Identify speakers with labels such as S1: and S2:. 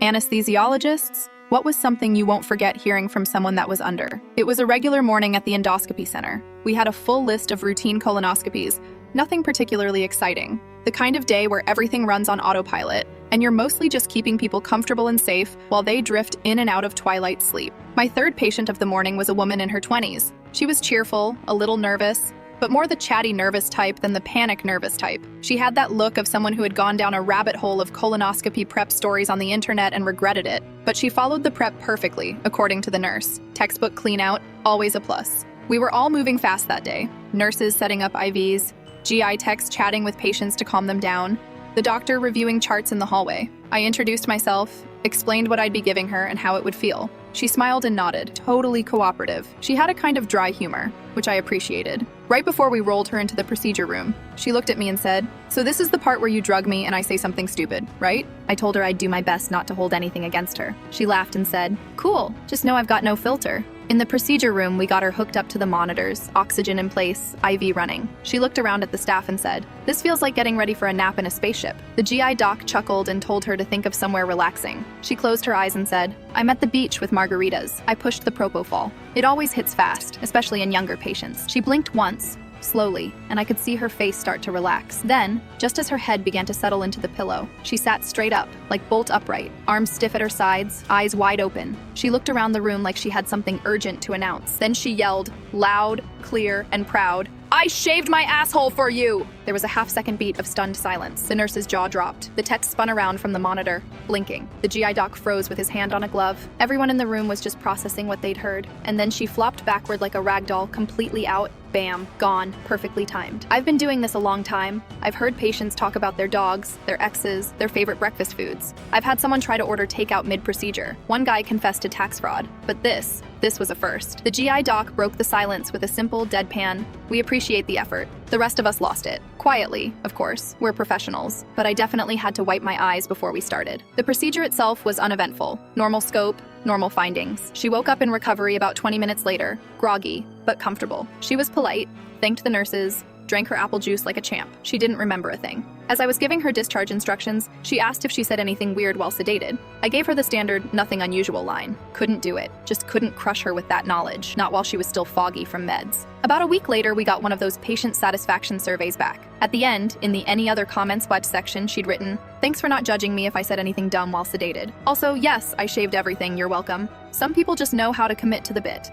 S1: Anesthesiologists? What was something you won't forget hearing from someone that was under? It was a regular morning at the endoscopy center. We had a full list of routine colonoscopies, nothing particularly exciting. The kind of day where everything runs on autopilot, and you're mostly just keeping people comfortable and safe while they drift in and out of twilight sleep. My third patient of the morning was a woman in her 20s. She was cheerful, a little nervous, but more the chatty nervous type than the panic nervous type. She had that look of someone who had gone down a rabbit hole of colonoscopy prep stories on the internet and regretted it. But she followed the prep perfectly, according to the nurse. Textbook clean out, always a plus. We were all moving fast that day. Nurses setting up IVs, GI techs chatting with patients to calm them down, the doctor reviewing charts in the hallway. I introduced myself, explained what I'd be giving her and how it would feel. She smiled and nodded, totally cooperative. She had a kind of dry humor, which I appreciated. Right before we rolled her into the procedure room, she looked at me and said, "So this is the part where you drug me and I say something stupid, right?" I told her I'd do my best not to hold anything against her. She laughed and said, "Cool, just know I've got no filter." In the procedure room, we got her hooked up to the monitors, oxygen in place, IV running. She looked around at the staff and said, "This feels like getting ready for a nap in a spaceship." The GI doc chuckled and told her to think of somewhere relaxing. She closed her eyes and said, "I'm at the beach with margaritas." I pushed the propofol. It always hits fast, especially in younger patients. She blinked once, slowly, and I could see her face start to relax. Then, just as her head began to settle into the pillow, she sat straight up, like bolt upright, arms stiff at her sides, eyes wide open. She looked around the room like she had something urgent to announce. Then she yelled, loud, clear, and proud, "I shaved my asshole for you!" There was a half-second beat of stunned silence. The nurse's jaw dropped. The tech spun around from the monitor, blinking. The GI doc froze with his hand on a glove. Everyone in the room was just processing what they'd heard. And then she flopped backward like a rag doll, completely out. Bam, gone, perfectly timed. I've been doing this a long time. I've heard patients talk about their dogs, their exes, their favorite breakfast foods. I've had someone try to order takeout mid-procedure. One guy confessed to tax fraud. But this was a first. The GI doc broke the silence with a simple deadpan, "We appreciate the effort." The rest of us lost it. Quietly, of course. We're professionals. But I definitely had to wipe my eyes before we started. The procedure itself was uneventful. Normal scope, normal findings. She woke up in recovery about 20 minutes later, groggy, but comfortable. She was polite, thanked the nurses, drank her apple juice like a champ. She didn't remember a thing. As I was giving her discharge instructions, she asked if she said anything weird while sedated. I gave her the standard, nothing unusual line. Couldn't do it. Just couldn't crush her with that knowledge, not while she was still foggy from meds. About a week later, we got one of those patient satisfaction surveys back. At the end, in the any other comments watch section, she'd written, "Thanks for not judging me if I said anything dumb while sedated. Also, yes, I shaved everything, you're welcome." Some people just know how to commit to the bit.